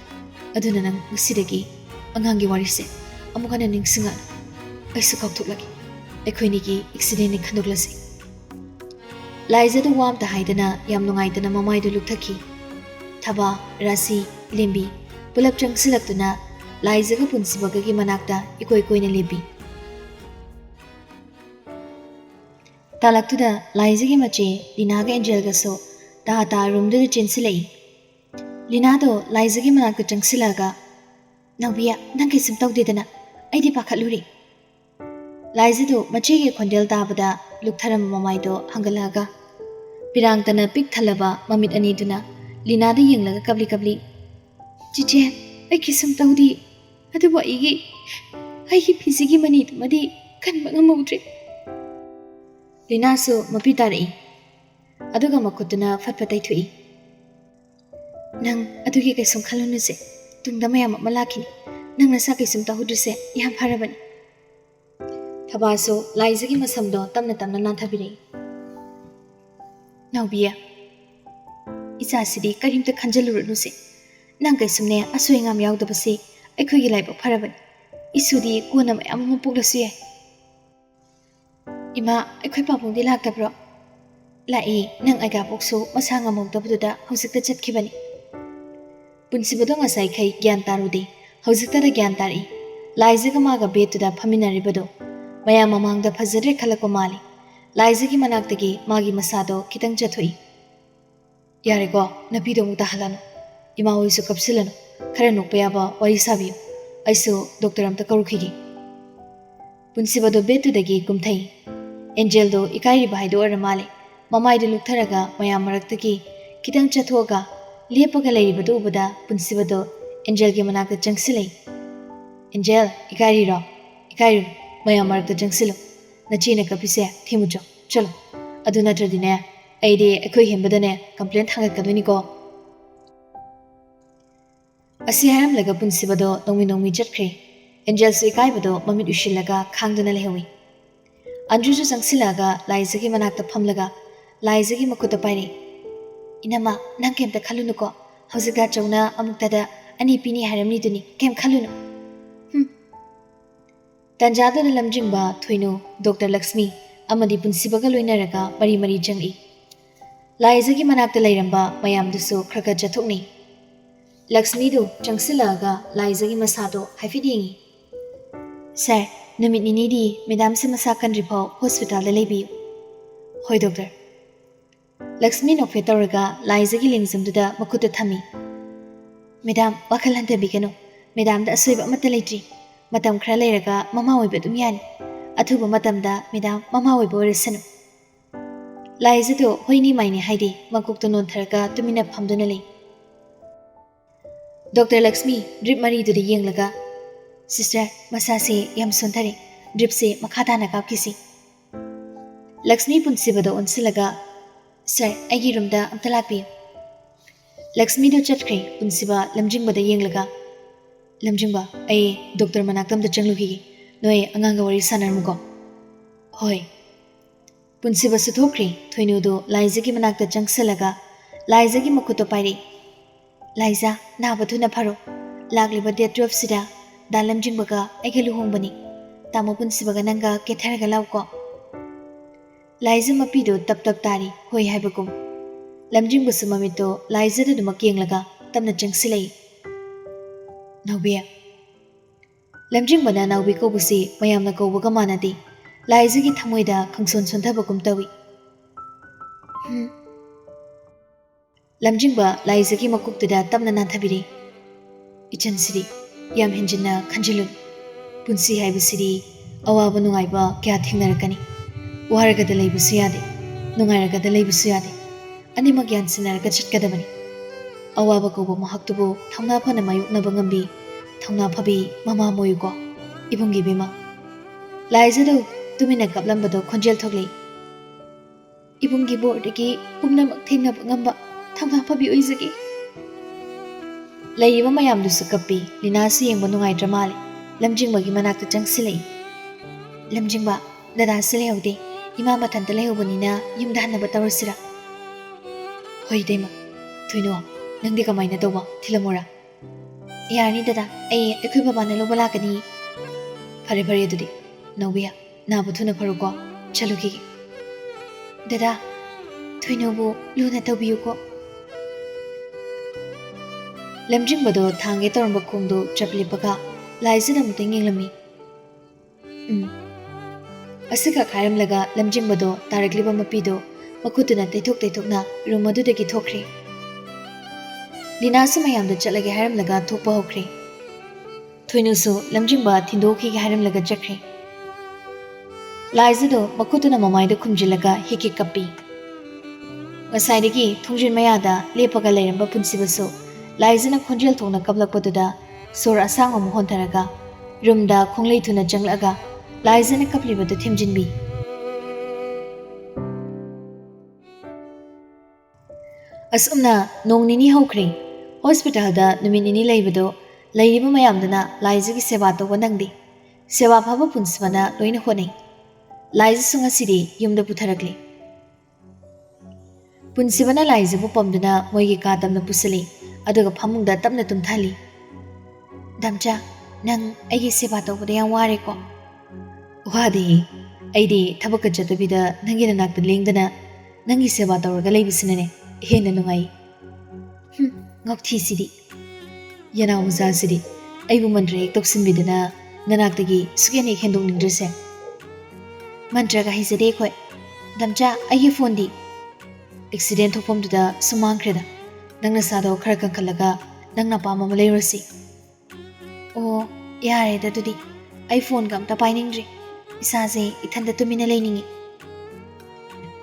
ꯑꯗꯨꯅ ꯅꯪ ꯉꯁꯤꯗꯒꯤ ꯑꯉꯥꯡꯒꯤ ꯋꯥꯔꯤꯁꯦ ꯑꯃꯨꯛ ꯍꯟꯅ ꯅꯤꯡꯁꯤꯡꯉꯛꯑꯅꯨ꯫ ꯑꯩꯁꯨ ꯀꯥꯎꯊꯣꯛꯂꯒꯦ꯫ ꯑꯩꯈꯣꯏꯅꯤꯒꯤ ꯑꯦꯛꯁꯤꯗꯦꯟꯅꯤ ꯈꯟꯗꯣꯛꯂꯁꯤ꯫ ꯂꯥꯏꯖꯗ ꯋꯥ ꯑꯝꯇ ꯍꯥꯏꯗꯅ ꯌꯥꯝ ꯅꯨꯡꯉꯥꯏꯇꯅ ꯃꯃꯥꯏꯗꯨ ꯂꯨꯛꯊꯈꯤ꯫ ꯊꯕꯥ, ꯔꯥꯁꯤ, ꯂꯦꯝꯕꯤ ꯄꯨꯂꯞ ꯆꯪꯁꯤꯜꯂꯛꯇꯨꯅ ꯂꯥꯏꯖꯒ ꯄꯨꯟꯁꯤꯕꯒꯒꯤ ꯃꯅꯥꯛꯇ ꯏꯀꯣꯏ ꯀꯣꯏꯅ ꯂꯦꯞꯄꯤ꯫ ꯇꯥꯂꯛꯇꯨꯗ ꯂꯥꯏꯖꯒꯤ ꯃꯆꯦ ꯂꯤꯅꯥꯒ ꯑꯦꯟꯖꯦꯜꯒꯁꯨ ꯇꯥ ꯔꯨꯝꯗꯨꯗ ꯆꯦꯟꯁꯤꯜꯂꯛꯏ꯫ ꯂꯤꯅꯥꯗꯣ ꯂꯥꯏꯖꯒꯤ ꯃꯅꯥꯛꯇ ꯆꯪꯁꯤꯜꯂꯛꯑꯒ ꯅꯥꯎꯕꯤꯌꯥ, ꯅꯪ ꯀꯩꯁꯨꯝ ꯇꯧꯗꯦꯗꯅ? ꯑꯩꯗꯤ ꯄꯥꯈꯠꯂꯨꯔꯦ꯫ ꯂꯥꯏꯖꯗꯨ ꯃꯆꯦꯒꯤ ꯈꯣꯟꯖꯦꯜ ꯇꯥꯕꯗ ꯂꯨꯛꯊꯔꯝꯕ ꯃꯃꯥꯏꯗꯣ ꯍꯪꯒꯠꯂꯛꯑꯒ ꯄꯤꯔꯥꯡꯇꯅ ꯄꯤꯛ ꯊꯜꯂꯕ ꯃꯃꯤꯠ ꯑꯅꯤꯗꯨꯅ ꯂꯤꯅꯥꯗ ꯌꯦꯡꯂꯒ ꯀꯞꯂꯤ ꯀꯞꯂꯤ ꯆꯤꯆꯦ, ꯑꯩ ꯀꯩꯁꯨꯝ ꯇꯧꯗꯦ꯫ ꯑꯗꯨꯕꯨ ꯑꯩꯒꯤ ꯐꯤꯖꯤꯒꯤ ꯃꯅꯤꯗꯨꯃꯗꯤ ꯀꯟꯕ ꯉꯝꯍꯧꯗ꯭ꯔꯦ꯫ ꯂꯤꯅꯥꯁꯨ ꯃꯄꯤ ꯇꯥꯔꯛꯏ꯫ ꯑꯗꯨꯒ ꯃꯈꯨꯠꯇꯨꯅ ꯐꯠ ꯐꯠ ꯇꯩꯊꯣꯛꯏ꯫ ꯅꯪ ꯑꯗꯨꯒꯤ ꯀꯩꯁꯨꯝ ꯈꯜꯂꯨꯅꯨꯁꯦ꯫ ꯇꯨꯡꯗ ꯃꯌꯥꯝ ꯑꯃ ꯂꯥꯛꯈꯤꯅꯤ꯫ ꯅꯪ ꯅꯁꯥ ꯀꯩꯁꯨꯝ ꯇꯧꯍꯧꯗ꯭ꯔꯤꯁꯦ ꯌꯥꯝ ꯐꯔꯕꯅꯤ꯫ ꯊꯕꯥꯁꯨ ꯂꯥꯏꯖꯒꯤ ꯃꯁꯝꯗꯣ ꯇꯞꯅ ꯇꯞꯅ ꯅꯥꯟꯊꯕꯤꯔꯛꯏ꯫ ꯅꯥꯎꯕꯤꯌꯥ, ꯏꯆꯥꯁꯤꯗꯤ ꯀꯔꯤꯝꯇ ꯈꯟꯖꯜꯂꯨꯔꯅꯨꯁꯦ꯫ ꯅꯪ ꯀꯩꯁꯨꯝꯅꯦ ꯑꯁꯣꯏ ꯑꯉꯥꯝ ꯌꯥꯎꯗꯕꯁꯤ ꯑꯩꯈꯣꯏꯒꯤ ꯂꯥꯏꯕꯛ ꯐꯔꯕꯅꯤ꯫ ꯏꯁꯨꯗꯤ ꯀꯣꯟꯅ ꯃꯌꯥꯝ ꯑꯃ ꯄꯣꯛꯂꯁꯨ ꯌꯥꯏ꯫ ꯏꯃꯥ, ꯑꯩꯈꯣꯏ ꯄꯥꯕꯨꯡꯗꯤ ꯂꯥꯛꯇꯕ꯭ꯔꯣ? ꯂꯥꯛꯏ꯫ ꯅꯪ ꯑꯩꯒꯥꯄꯣꯛꯁꯨ ꯃꯁꯥ ꯉꯝꯍꯧꯗꯕꯗꯨꯗ ꯍꯧꯖꯤꯛꯇ ꯆꯠꯈꯤꯕꯅꯤ꯫ ꯄꯨꯟꯁꯤꯕꯗꯣ ꯉꯁꯥꯏꯈꯩ ꯒ꯭ꯌꯥꯟ ꯇꯥꯔꯨꯗꯦ꯫ ꯍꯧꯖꯤꯛꯇꯗ ꯒ꯭ꯌꯥꯟ ꯇꯥꯔꯛꯏ꯫ ꯂꯥꯏꯖꯒ ꯃꯥꯒ ꯕꯦꯠꯇꯨꯗ ꯐꯝꯃꯤꯟꯅꯔꯤꯕꯗꯣ ꯃꯌꯥꯝ ꯃꯃꯥꯡꯗ ꯐꯖꯗ꯭ꯔꯦ ꯈꯜꯂꯛꯄ ꯃꯥꯜꯂꯤ꯫ ꯂꯥꯏꯖꯒꯤ ꯃꯅꯥꯛꯇꯒꯤ ꯃꯥꯒꯤ ꯃꯁꯥꯗꯣ ꯈꯤꯇꯪ ꯆꯠꯊꯣꯛꯏ꯫ ꯌꯥꯔꯦꯀꯣ, ꯅꯄꯤꯗꯣ ꯑꯃꯨꯛ ꯇꯥꯍꯜꯂꯅꯨ꯫ ꯏꯃꯥ ꯍꯣꯏꯁꯨ ꯀꯞꯁꯤꯜꯂꯅꯨ꯫ ꯈꯔ ꯅꯣꯛꯄ ꯌꯥꯕ ꯋꯥꯔꯤ ꯁꯥꯕꯤꯌꯨ꯫ ꯑꯩꯁꯨ ꯗꯣꯛꯇꯔ ꯑꯝꯇ ꯀꯧꯔꯨꯈꯤꯒꯦ꯫ ꯄꯨꯟꯁꯤꯕꯗꯣ ꯕꯦꯠꯇꯨꯗꯒꯤ ꯀꯨꯝꯊꯩ꯫ ꯑꯦꯟꯖꯦꯜꯗꯣ ꯏꯀꯥꯏꯔꯤꯕ ꯍꯥꯏꯗꯣ ꯑꯣꯏꯔ ꯃꯥꯜꯂꯦ꯫ ꯃꯃꯥꯏꯗꯨ ꯂꯨꯛꯊꯔꯒ ꯃꯌꯥꯝ ꯃꯔꯛꯇꯒꯤ ꯈꯤꯇꯪ ꯆꯠꯊꯣꯛꯑꯒ ꯂꯦꯞꯄꯒ ꯂꯩꯔꯤꯕꯗꯨ ꯎꯕꯗ ꯄꯨꯟꯁꯤꯕꯗꯣ ꯑꯦꯟꯖꯦꯜꯒꯤ ꯃꯅꯥꯛꯇ ꯆꯪꯁꯤꯜꯂꯛꯏ꯫ ꯑꯦꯟꯖꯦꯜ, ꯏꯀꯥꯏꯔꯤꯔꯣ? ꯏꯀꯥꯏꯔꯨꯅꯨ, ꯃꯌꯥꯝ ꯃꯔꯛꯇ ꯆꯪꯁꯤꯜꯂꯨ꯫ ꯅꯆꯦꯅ ꯀꯞꯄꯤꯁꯦ ꯊꯦꯝꯃꯨꯆꯣ, ꯆꯠꯂꯣ꯫ ꯑꯗꯨ ꯅꯠꯇ꯭ꯔꯗꯤꯅꯦ ꯑꯩꯗꯤ ꯑꯩꯈꯣꯏ ꯍꯦꯟꯕꯗꯅꯦ ꯀꯝꯄ꯭ꯂꯦꯟ ꯊꯥꯡꯒꯠꯀꯗꯣꯏꯅꯤꯀꯣ꯫ ꯑꯁꯤ ꯍꯥꯏꯔꯝꯂꯒ ꯄꯨꯟꯁꯤꯕꯗꯣ ꯅꯣꯡꯃꯤ ꯅꯣꯡꯃꯤ ꯆꯠꯈ꯭ꯔꯦ꯫ ꯑꯦꯟꯖꯦꯜꯁꯨ ꯏꯀꯥꯏꯕꯗꯣ ꯃꯃꯤꯠ ꯎꯏꯁꯤꯜꯂꯒ ꯈꯥꯡꯗꯨꯅ ꯂꯩꯍꯧꯏ꯫ ꯑꯟꯖꯨꯁꯨ ꯆꯪꯁꯤꯜꯂꯛꯑꯒ ꯂꯥꯏꯖꯒꯤ ꯃꯅꯥꯛꯇ ꯐꯝꯂꯒ ꯂꯥꯏꯖꯒꯤ ꯃꯈꯨꯠꯇ ꯄꯥꯏꯔꯛꯏ꯫ ꯏꯅꯝꯃ, ꯅꯪ ꯀꯩꯝꯇ ꯈꯜꯂꯨꯅꯨꯀꯣ꯫ ꯍꯧꯖꯤꯛ ꯗꯥꯆꯧꯅ ꯑꯃꯨꯛꯇꯗ 2 ꯄꯤꯅꯤ ꯍꯥꯏꯔꯝꯂꯤꯗꯨꯅꯤ, ꯀꯩꯝ ꯈꯜꯂꯨꯅꯨ꯫ ꯇꯟꯖꯥꯗꯨꯗ ꯂꯝꯖꯤꯡꯕ ꯊꯣꯏꯅꯨ, ꯗꯣꯛꯇꯔ ꯂꯛꯁꯃꯤ ꯑꯃꯗꯤ ꯄꯨꯟꯁꯤꯕꯒ ꯂꯣꯏꯅꯔꯒ ꯃꯔꯤ ꯃꯔꯤ ꯆꯪꯏ꯫ ꯂꯥꯏꯖꯒꯤ ꯃꯅꯥꯛꯇ ꯂꯩꯔꯝꯕ ꯃꯌꯥꯝꯗꯨꯁꯨ ꯈꯔ ꯈꯔ ꯆꯠꯊꯣꯛꯅꯩ꯫ ꯂꯛꯁꯃꯤꯗꯨ ꯆꯪꯁꯤꯜꯂꯛꯑꯒ ꯂꯥꯏꯖꯒꯤ ꯃꯁꯥꯗꯣ ꯍꯥꯏꯐꯦꯠ ꯌꯦꯡꯏ꯫ ꯁꯥꯔ, नुमित निनीदी मैडम से मसा कंड्रीफाव हॉस्पिटल लेबियु होय डॉक्टर लक्ष्मी नोफे तौरगा लाइजगी लिंगजमदुदा मखुत थमी मैडम वखल हंथबिगनु मैडम दा असोइब अमत लेट्री मतम खरा लेरगा ममा ओइब दुम यानी अथुब मतमदा मैडम ममा ओइब ओरसनु लाइजदो होइनी माइनी हाइदे मकुक्तो नोंथरगा तुमिना फमदुना ले डॉक्टर लक्ष्मी ड्रिप मरीदुदा येंगलगा सिस्टर मसा से यम सोंथरे ड्रिप से मखा ताना कापकिसी लक्ष्मी पुंसिबदो उनसिलगा सर आइगी रूमदा अमता लाक्पियु लक्ष्मी दो चटख्रे पुंसिबा लमजिंगबदा येंगलगा लमजिंगबा आई डॉक्टर मनाक्तमदा चंगलुखिगे नोय अंगांगा वरी सानरमुको होय पुंसिबा सुथोख्रे थोइनुदो लाइजगी मनाक्ता चंगसलगा लाइजगी मखुतो पाइरे लाइजा नाबथुना फरो लागलिबा डेट 12 सिदा दा लमजिंगबगा आइगे लुहोंगबनी तामो पुंसिबगा नंगा केथरगा लाउको लाइजा मपीदो तप तप तारी होय हाइबकुम लमजिंगबसु ममितो लाइजा दुमक येंगलगा तमना चंगसिलै नौबिया लमजिंगबना नाउबी कोबुसी मयामना कोबगा मानदे लाइजागी थमोइदा खंगसोन सोंथबकुम तवी लमजिंगबा लाइजागी मकुक्तुदा तमना नाथबिरे इचनसिरी याम हेंजना खंजिलुन पुंसी हाइबसिरी अवाबा नुंगाइबा क्या थेंगनरकनी वारगदा लेबसु यादे नुंगाइरगदा लेबसु यादे अनिमक यानसिनरगा चटकदबनी अवाबा कोबो महक्तुबो थौना फना मायुकनबा ngамbi थौना फबी ममा मोयुको इबुंगी बिमा लाइजदो तुमिना कपलंबदो खोंजेल थोगले इबुंगी बोर्डगी पुमनमक थेंगनबा ngamba थौना फबी ओइजगे लैरिबा मयामदुसु कप्पी लिनासु येंगबा नुंगाइद्रा माले लमजिंगबगी मनाक्ता चंगसिलै लमजिंगबा दादा सिले होदे इमा मथंत लेहोबनिना युमदा हनबा तवरसिरा होय देमा थुइनो नंदी कमाइना तोबा थिलमोरा यानी दादा अखुई बाबाना लोबा लाकनी फरे फरे दुदी नौबिया नाबथुना फरुको चलुगी दादा थुइनोबु लुना तौबियुको लमजिंगबदो थांगे तोरंबा खोंदो चपलिपगा लाइजदा मुतंग येंगलमी असका खायरमलगा लमजिंगबदो तारकलिबा मपीदो मखुतुना तैथोक तैथोकना रूम अदुदगी थोखरे लिनासु मयामदो चलगे हायरमलगा थोकपा होखरे थुइनुसु लमजिंगबा थिंदोखिगे हायरमलगा चखरे लाइजदो मखुतुना ममाइदो खुमजिलगा हिकि कप्पी ngसाइदगी थुंजिन मयादा लेपगा लेरंबा पुंसिबसु लाइजना खोंजेल थोंना कबलकपदुदा सोर असांग अमु होंथरगा रूमदा खोंगलै थुना चंगलगा लाइजना कपलिबदो थेमजिनबी असुमना नोंग निनी हौख्रे हॉस्पिटल दा नुमित निनी लेबदो लेरिबा मयामदना लाइजगी सेवा तौबा नंगदे सेवा फाबा पुंसबना लोइना होनै लाइजसु ngasidi yumda putharakley पुंसिबना लाइजबु पमदना मोइगी का तमना पुसले अदुगा फमुंगदा तमना तुमथाली दमचा नंग अइगी सेवा तौबदा याम वारेको वादे अइदी थबक जतबिदा नंगी नाकता लेंगदना नंगी सेवा तौरगा लेबिसिनने हेना नुंगाई ngokthi yana uza sidi aibu mantra ek toksin bidana nanaktagi sugene khendong ningdrese mantra ga hisade khoi damcha ayi phone di accident thopom duda sumang khreda nangna sado khara kankalaga nangna pama ma lerosi o yare da dudi iphone gam ta painingri isa se ithanda tumina leiningi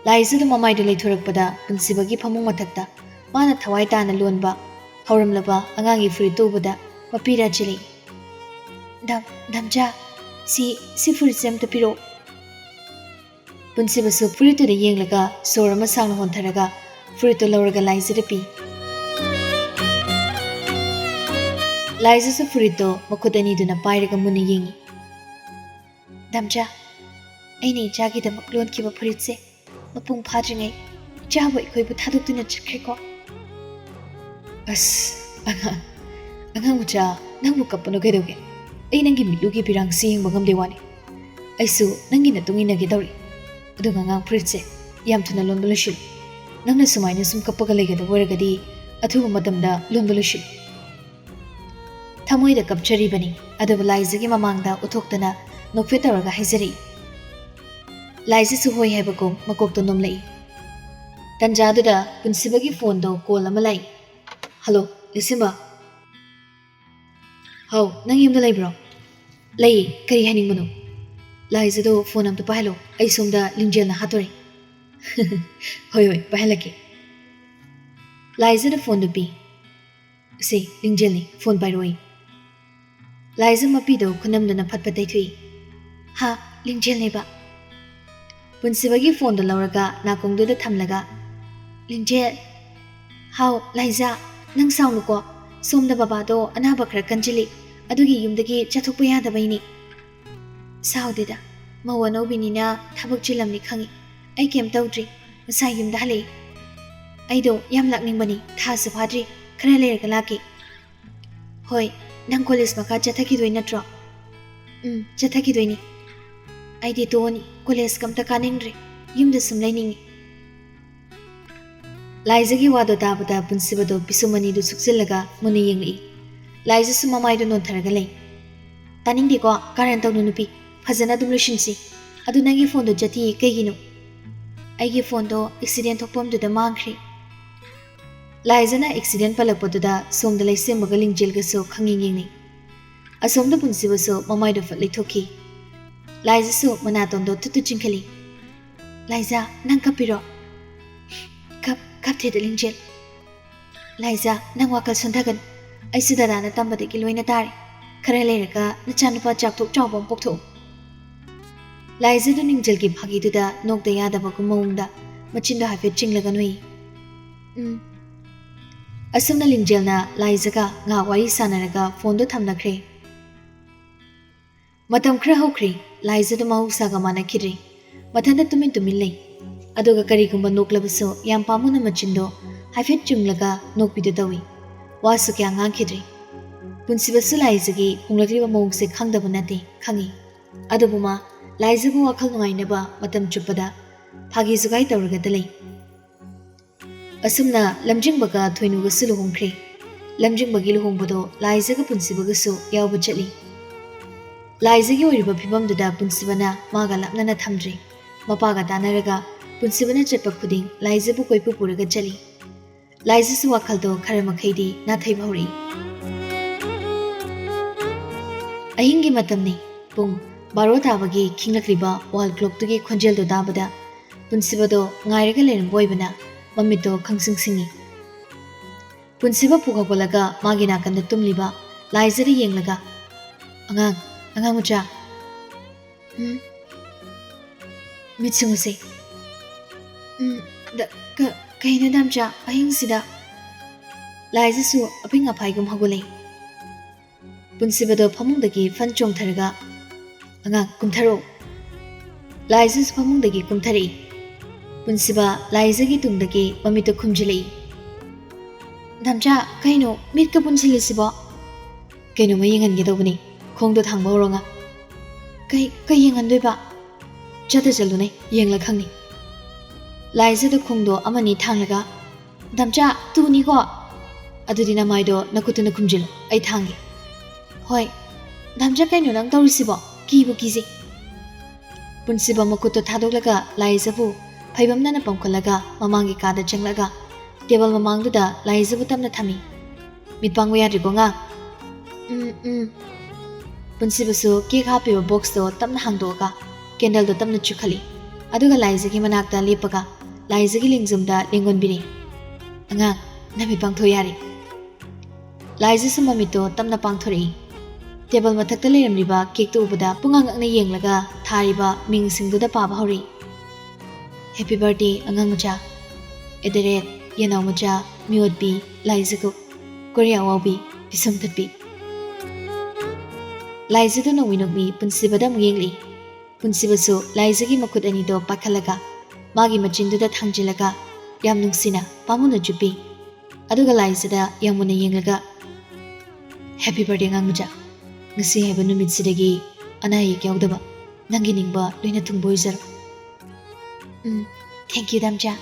laisidu mamai du leithurakpada punsibagi phamung mathakta mana thawai tana lonba hauramlaba angangi free tubada mapira chili damcha si free sem ta piro punsibasu free to de yenglaga sorama sang hontharaga free to lawraga laisida pi laisa free to makudani duna pairaga muni yengi damcha aini jagi da maklon kiba free se mapung phadringai jawai khoi bu thaduk tuna chikriko as angang ucha nangbu kapano gedoge ai nangi milugi pirang sing bangam dewani aisu nangi na tungi nagi dawri adu ngang pritse yam thuna lon bulushil nangna sumaina sum kapaga legeda waragadi athu matamda lon bulushil thamoi da kapchari bani adu laizagi mamangda uthoktana ꯅꯣꯛꯐꯦꯠ ꯇꯧꯔꯒ ꯍꯥꯏꯖꯔꯛꯏ꯫ ꯂꯥꯏꯖꯁꯨ ꯍꯣꯏ ꯍꯥꯏꯕꯒꯨꯝ ꯃꯀꯣꯛꯇꯣ ꯅꯣꯝꯂꯛꯏ꯫ ꯇꯟꯖꯥꯗꯨꯗ ꯄꯨꯟꯁꯤꯕꯒꯤ ꯐꯣꯟꯗꯣ call ꯑꯃ ꯂꯥꯛꯏ꯫ Hello ꯂꯤꯁꯤꯟꯕ꯫ ꯍꯥꯎ ꯅꯪ ꯌꯨꯝꯗ ꯂꯩꯕ꯭ꯔꯣ? ꯂꯩꯌꯦ, ꯀꯔꯤ ꯍꯥꯏꯅꯤꯡꯕꯅꯣ? ꯂꯥꯏꯖꯗꯣ ꯐꯣꯟ ꯑꯝꯇ ꯄꯥꯏꯍꯜꯂꯣ, ꯑꯩ ꯁꯣꯝꯗ ꯂꯤꯡꯖꯦꯜꯅ ꯍꯥꯠꯇꯣꯔꯦ꯫ ꯍꯣꯏ ꯍꯣꯏ ꯄꯥꯏꯍꯜꯂꯛꯀꯦ꯫ ꯂꯥꯏꯖꯗ ꯐꯣꯟꯗꯨ ꯄꯤ꯫ ꯁꯦ ꯂꯤꯡꯖꯦꯜꯅꯤ, ꯐꯣꯟ ꯄꯥꯏꯔꯛꯑꯣꯏ꯫ ꯂꯥꯏꯖ ꯃꯄꯤꯗꯣ ꯈꯨꯅꯝꯗꯨꯅ ꯐꯠ ꯐꯠ ꯇꯩꯊꯣꯛꯏ꯫ ꯍꯥ ꯂꯤꯡꯖꯦꯜꯅꯦꯕ꯫ ꯄꯨꯟꯁꯤꯕꯒꯤ ꯐꯣꯟꯗꯣ ꯂꯧꯔꯒ ꯅꯥꯀꯣꯡꯗꯨꯗ ꯊꯝꯂꯒ ꯂꯤꯡꯖꯦꯜ꯫ ꯍꯥꯎ ꯂꯥꯏꯖ, ꯅꯪ ꯁꯥꯎꯅꯨꯀꯣ, ꯁꯣꯝꯗ ꯕꯕꯥꯗꯣ ꯑꯅꯥꯕ ꯈꯔ ꯀꯟꯖꯤꯜꯂꯤ, ꯑꯗꯨꯒꯤ ꯌꯨꯝꯗꯒꯤ ꯆꯠꯊꯣꯛꯄ ꯌꯥꯗꯕꯩꯅꯤ꯫ ꯁꯥꯎꯗꯦꯗ, ꯃꯧ ꯑꯅꯧꯕꯤꯅꯤꯅ ꯊꯕꯛ ꯆꯤꯜꯂꯝꯅꯤ ꯈꯪꯉꯤ, ꯑꯩ ꯀꯩꯝ ꯇꯧꯗ꯭ꯔꯤ, ꯉꯁꯥꯏ ꯌꯨꯝꯗ ꯍꯜꯂꯛꯏ꯫ ꯑꯩꯗꯣ ꯌꯥꯝ ꯂꯥꯛꯅꯤꯡꯕꯅꯤ, ꯊꯥꯁꯨ ꯐꯥꯗ꯭ꯔꯤ, ꯈꯔ ꯂꯩꯔꯒ ꯂꯥꯛꯀꯦ꯫ ꯍꯣꯏ, ꯅꯪ ꯀꯣꯂꯦꯖ ꯃꯈꯥ ꯆꯠꯊꯈꯤꯗꯣꯏ ꯅꯠꯇ꯭ꯔꯣ? ꯆꯠꯊꯈꯤꯗꯣꯏꯅꯤ꯫ ꯑꯩꯗꯤ ꯇꯣꯛꯑꯅꯤ, ꯀꯣꯂꯦꯖꯀ ꯑꯝꯇ ꯀꯥꯅꯤꯡꯗ꯭ꯔꯦ, ꯌꯨꯝꯗ ꯁꯨꯝ ꯂꯩꯅꯤꯡꯉꯤ꯫ ꯂꯥꯏꯖꯒꯤ ꯋꯥꯗꯣ ꯇꯥꯕꯗ ꯄꯨꯟꯁꯤꯕꯗꯣ ꯄꯤꯁꯨꯝ ꯑꯅꯤꯗꯨ ꯁꯨꯛꯆꯤꯜꯂꯒ ꯃꯨꯟꯅ ꯌꯦꯡꯂꯛꯏ꯫ ꯂꯥꯏꯖꯁꯨ ꯃꯃꯥꯏꯗꯣ ꯅꯣꯟꯊꯔꯒ ꯂꯩ꯫ ꯇꯥꯅꯤꯡꯗꯦꯀꯣ, ꯀꯥꯔꯟ ꯇꯧꯅꯨ ꯅꯨꯄꯤ, ꯐꯖꯅ ꯑꯗꯨꯝ ꯂꯣꯏꯁꯤꯟꯁꯤ꯫ ꯑꯗꯨ ꯅꯪꯒꯤ ꯐꯣꯟꯗꯣ ꯆꯠꯇꯤꯌꯦ ꯀꯩꯒꯤꯅꯣ? ꯑꯩꯒꯤ ꯐꯣꯟꯗꯣ ꯑꯦꯛꯁꯤꯗꯦꯟ ꯊꯣꯛꯐꯝꯗꯨꯗ ꯃꯥꯡꯈ꯭ꯔꯦ꯫ ꯂꯥꯏꯖꯅ ꯑꯦꯛꯁꯤꯗꯦꯟ ꯄꯜꯂꯛꯄꯗꯨꯗ ꯁꯣꯝꯗ ꯂꯩꯁꯦꯝꯕꯒ ꯂꯤꯡꯖꯦꯜꯒꯁꯨ ꯈꯪꯌꯦꯡ ꯌꯦꯡꯅꯩ꯫ ꯑꯁꯣꯝꯗ ꯄꯨꯟꯁꯤꯕꯁꯨ ꯃꯃꯥꯏꯗꯣ ꯐꯠ ꯂꯩꯊꯣꯛꯈꯤ꯫ ꯂꯥꯏꯖꯁꯨ ꯃꯅꯥꯇꯣꯟꯗꯣ ꯊꯨꯠ ꯊꯨꯠ ꯆꯤꯡꯈꯠꯂꯤ꯫ ꯂꯥꯏꯖ, ꯅꯪ ꯀꯞꯄꯤꯔꯣ? ꯀꯞꯇꯦꯗ ꯂꯤꯡꯖꯦꯜ꯫ ꯂꯥꯏꯖ, ꯅꯪ ꯋꯥꯈꯜ ꯁꯣꯟꯊꯒꯅꯨ, ꯑꯩꯁꯨ ꯗꯗꯥꯅ ꯇꯝꯕꯗꯒꯤ ꯂꯣꯏꯅ ꯇꯥꯔꯦ, ꯈꯔ ꯂꯩꯔꯒ ꯅꯆꯥꯅꯨꯄꯥ ꯆꯥꯎꯊꯣꯛ ꯆꯥꯎꯕ ꯑꯃ ꯄꯣꯛꯊꯣꯛꯎ꯫ ꯂꯥꯏꯖꯗꯨ ꯂꯤꯡꯖꯦꯜꯒꯤ ꯐꯥꯒꯤꯗꯨꯗ ꯅꯣꯛꯇ ꯌꯥꯗꯕꯒꯨꯝ ꯃꯑꯣꯡꯗ ꯃꯆꯤꯟꯗꯣ ꯍꯥꯏꯐꯦꯠ ꯆꯤꯡꯂꯒ ꯅꯣꯛꯏ꯫ ꯑꯁꯨꯝꯅ ꯂꯤꯡꯖꯦꯜꯅ ꯂꯥꯏꯖꯒ ꯉꯥꯏꯍꯥꯛ ꯋꯥꯔꯤ ꯁꯥꯟꯅꯔꯒ ꯐꯣꯟꯗꯣ ꯊꯝꯅꯈ꯭ꯔꯦ꯫ ꯃꯇꯝ ꯈꯔ ꯍꯧꯈ꯭ꯔꯦ, ꯂꯥꯏꯖꯗꯨ ꯃꯍꯧꯁꯥꯒ ꯃꯥꯟꯅꯈꯤꯗ꯭ꯔꯦ, ꯃꯊꯟꯇ ꯇꯨꯃꯤꯟ ꯇꯨꯃꯤꯟ ꯂꯩ, ꯑꯗꯨꯒ ꯀꯔꯤꯒꯨꯝꯕ ꯅꯣꯛꯂꯕꯁꯨ ꯌꯥꯝ ꯄꯥꯝꯃꯨꯅ ꯃꯆꯤꯟꯗꯣ ꯍꯥꯏꯐꯦꯠ ꯆꯨꯡꯂꯒ ꯅꯣꯛꯄꯤꯗꯨ ꯇꯧꯏ, ꯋꯥꯁꯨ ꯀꯌꯥ ꯉꯥꯡꯈꯤꯗ꯭ꯔꯦ꯫ ꯄꯨꯟꯁꯤꯕꯁꯨ ꯂꯥꯏꯖꯒꯤ ꯍꯣꯡꯂꯛꯂꯤꯕ ꯃꯑꯣꯡꯁꯦ ꯈꯪꯗꯕ ꯅꯠꯇꯦ, ꯈꯪꯉꯤ, ꯑꯗꯨꯕꯨ ꯃꯥ ꯂꯥꯏꯖꯕꯨ ꯋꯥꯈꯜ ꯅꯨꯡꯉꯥꯏꯅꯕ ꯃꯇꯝ ꯆꯨꯞꯄꯗ ꯐꯥꯒꯤ ꯖꯨꯒꯥꯏ ꯇꯧꯔꯒꯗ ꯂꯩ꯫ ꯑꯁꯨꯝꯅ ꯂꯝꯖꯤꯡꯕꯒ ꯊꯣꯏꯅꯨꯒꯁꯨ ꯂꯨꯍꯣꯡꯈ꯭ꯔꯦ꯫ ꯂꯝꯖꯤꯡꯕꯒꯤ ꯂꯨꯍꯣꯡꯕꯗꯣ ꯂꯥꯏꯖꯒ ꯄꯨꯟꯁꯤꯕꯒꯁꯨ ꯌꯥꯎꯕ ꯆꯠꯂꯤ꯫ ꯂꯥꯏꯖꯒꯤ ꯑꯣꯏꯔꯤꯕ ꯐꯤꯕꯝꯗꯨꯗ ꯄꯨꯟꯁꯤꯕꯅ ꯃꯥꯒ ꯂꯥꯞꯅꯅ ꯊꯝꯗ꯭ꯔꯦ, ꯃꯄꯥꯒ ꯇꯥꯟꯅꯔꯒ ꯄꯨꯟꯁꯤꯕꯅ ꯆꯠꯄ ꯈꯨꯗꯤꯡ ꯂꯥꯏꯖꯕꯨ ꯀꯣꯏꯄꯨ ꯄꯨꯔꯒ ꯆꯠꯂꯤ꯫ ꯂꯥꯏꯖꯁꯨ ꯋꯥꯈꯜꯗꯣ ꯈꯔ ꯃꯈꯩꯗꯤ ꯅꯥꯊꯩꯕ ꯍꯧꯔꯛꯏ꯫ ꯑꯍꯤꯡꯒꯤ ꯃꯇꯝꯅꯤ, ꯄꯨꯡ 12 ꯇꯥꯕꯒꯤ ꯈꯤꯡꯂꯛꯂꯤꯕ ꯋꯥꯜ ꯀ꯭ꯂꯣꯛꯇꯨꯒꯤ ꯈꯣꯟꯖꯦꯜꯗꯣ ꯇꯥꯕꯗ ꯄꯨꯟꯁꯤꯕꯗꯣ ꯉꯥꯏꯔꯒ ꯂꯩꯔꯝꯕ ꯑꯣꯏꯕꯅ ꯃꯃꯤꯠꯇꯣ ꯈꯪꯁꯤꯡ ꯁꯤꯡꯉꯤ꯫ ꯄꯨꯟꯁꯤꯕ ꯄꯨꯛ ꯍꯧꯒꯠꯂꯒ ꯃꯥꯒꯤ ꯅꯥꯀꯟꯗ ꯇꯨꯝꯂꯤꯕ ꯂꯥꯏꯖꯗ ꯌꯦꯡꯂꯒ ꯑꯉꯥꯡ ꯃꯆꯥ, ꯃꯤꯠ ꯁꯤꯡꯉꯨꯁꯦ꯫ ꯀꯩꯅꯣ ꯗꯥꯝꯆꯥ, ꯑꯍꯤꯡꯁꯤꯗ? ꯂꯥꯏꯖꯁꯨ ꯑꯐꯤꯡ ꯑꯐꯥꯏꯒꯨꯝ ꯍꯧꯒꯠꯂꯛꯏ꯫ ꯄꯨꯟꯁꯤꯕꯗꯣ ꯐꯃꯨꯡꯗꯒꯤ ꯐꯟ ꯆꯣꯡꯊꯔꯒ ꯑꯉꯥꯡ ꯀꯨꯝꯊꯔꯛꯎ꯫ ꯂꯥꯏꯖꯁꯨ ꯐꯃꯨꯡꯗꯒꯤ ꯀꯨꯝꯊꯔꯛꯏ꯫ ꯄꯨꯟꯁꯤꯕ ꯂꯥꯏꯖꯒꯤ ꯇꯨꯡꯗꯒꯤ ꯃꯃꯤꯠꯇꯣ ꯈꯨꯝꯖꯤꯜꯂꯛꯏ꯫ ꯗꯥꯝꯆꯥ, ꯀꯩꯅꯣ ꯃꯤꯠꯀ ꯄꯨꯟꯁꯤꯜꯂꯤꯁꯤꯕꯣ? ꯀꯩꯅꯣꯝꯃ ꯌꯦꯡꯍꯟꯒꯦ ꯇꯧꯕꯅꯤ, ꯈꯣꯡꯗꯣ ꯊꯥꯡꯕ ꯍꯧꯔꯣ ꯉꯥ꯫ ꯀꯩ ꯌꯦꯡꯍꯟꯗꯣꯏꯕ? ꯆꯠꯂꯨꯅꯦ, ꯌꯦꯡꯂ ꯈꯪꯅꯤ꯫ ꯂꯥꯏꯖꯗ ꯈꯣꯡꯗꯣ ꯑꯃꯅꯤ ꯊꯥꯡꯂꯒ ꯗꯥꯝꯆꯥ, ꯇꯨꯅꯤꯀꯣ? ꯑꯗꯨꯗꯤ ꯅꯃꯥꯏꯗꯣ ꯅꯈꯨꯠꯇꯨꯅ ꯈꯨꯝꯖꯤꯜꯂꯨ, ꯑꯩ ꯊꯥꯡꯒꯦ꯫ ꯍꯣꯏ꯫ ꯗꯥꯝꯆꯥ, ꯀꯩꯅꯣ ꯅꯪ ꯇꯧꯔꯤꯁꯤꯕꯣ? ꯀꯤꯕꯨ ꯀꯤꯖꯩ꯫ ꯄꯨꯟꯁꯤꯕ ꯃꯈꯨꯠꯇꯣ ꯊꯥꯗꯣꯛꯂꯒ ꯂꯥꯏꯖꯕꯨ ꯐꯩꯕꯝꯅꯅ ꯄꯝꯈꯠꯂꯒ ꯃꯃꯥꯡꯒꯤ ꯀꯥꯗ ꯆꯪꯂꯒ ꯇꯦꯕꯜ ꯃꯃꯥꯡꯗꯨꯗ ꯂꯥꯏꯖꯕꯨ ꯇꯞꯅ ꯊꯝꯃꯤ꯫ ꯃꯤꯠ ꯄꯥꯡꯕ ꯌꯥꯗ꯭ꯔꯤꯀꯣ ꯉꯥ? ꯄꯨꯟꯁꯤꯕꯁꯨ ꯀꯦꯛ ꯍꯥꯞꯄꯤꯕ ꯕꯣꯛꯁꯇꯣ ꯇꯞꯅ ꯍꯥꯡꯗꯣꯛꯑꯒ ꯀꯦꯟꯗꯜꯗꯣ ꯇꯞꯅ ꯆꯨꯈꯠꯂꯤ, ꯑꯗꯨꯒ ꯂꯥꯏꯖꯒꯤ ꯃꯅꯥꯛꯇ ꯂꯦꯞꯄꯒ ꯂꯥꯏꯖꯒꯤ ꯂꯦꯡꯖꯨꯝꯗ ꯂꯦꯡꯒꯣꯟꯕꯤꯔꯤ꯫ ꯑꯉꯥꯡ, ꯅꯃꯤꯠ ꯄꯥꯡꯊꯣꯛ ꯌꯥꯔꯦ꯫ ꯂꯥꯏꯖꯁꯨ ꯃꯃꯤꯠꯇꯣ ꯇꯞꯅ ꯄꯥꯡꯊꯣꯔꯛꯏ꯫ ꯇꯦꯕꯜ ꯃꯊꯛꯇ ꯂꯩꯔꯝꯂꯤꯕ ꯀꯦꯛꯇꯨ ꯎꯕꯗ ꯄꯨꯡꯉꯛ-ꯉꯛꯅ ꯌꯦꯡꯂꯒ ꯊꯥꯔꯤꯕ ꯃꯤꯡꯁꯤꯡꯗꯨꯗ ꯄꯥꯕ ꯍꯧꯔꯛꯏ꯫ ꯍꯦꯄꯤ ꯕꯥꯔꯊꯗꯦ ꯑꯉꯥꯡ ꯃꯆꯥ, ꯌꯦꯅꯥꯎ ꯃꯆꯥ, ꯃꯤꯑꯣꯠꯄꯤ, ꯂꯥꯏꯖꯒꯨ, ꯀꯣꯔꯤꯌꯥ ꯋꯥꯎꯕꯤ, ꯄꯤꯁꯨꯝ ꯊꯨꯠꯄꯤ꯫ ꯂꯥꯏꯖꯗꯨ ꯅꯣꯛꯃꯤ ꯄꯨꯟꯁꯤꯕꯗ ꯑꯃꯨꯛ ꯌꯦꯡꯂꯛꯏ꯫ ꯄꯨꯟꯁꯤꯕꯁꯨ ꯂꯥꯏꯖꯒꯤ ꯃꯈꯨꯠ ꯑꯅꯤꯗꯣ ꯄꯥꯏꯈꯠꯂꯒ ꯃꯥꯒꯤ ꯃꯆꯤꯟꯗꯨꯗ ꯊꯥꯡꯖꯤꯜꯂꯒ ꯌꯥꯝ ꯅꯨꯡꯁꯤꯅ ꯄꯥꯝꯃꯨꯅ ꯆꯨꯞꯄꯤ, ꯑꯗꯨꯒ ꯂꯥꯏꯖꯗ ꯌꯥꯝ ꯃꯨꯟꯅ ꯌꯦꯡꯂꯒ ꯍꯦꯄꯤ ꯕꯥꯔꯊꯗꯦ ꯑꯉꯥꯡ ꯃꯆꯥ, ꯉꯁꯤ ꯍꯥꯏꯕ ꯅꯨꯃꯤꯠꯁꯤꯗꯒꯤ ꯑꯅꯥ ꯑꯌꯦꯛ ꯌꯥꯎꯗꯕ ꯅꯪꯒꯤ ꯅꯤꯡꯕ ꯂꯣꯏꯅ ꯊꯨꯡꯕ ꯑꯣꯏꯖꯔꯣ꯫ Thank you ꯗꯥꯝꯆꯥ꯫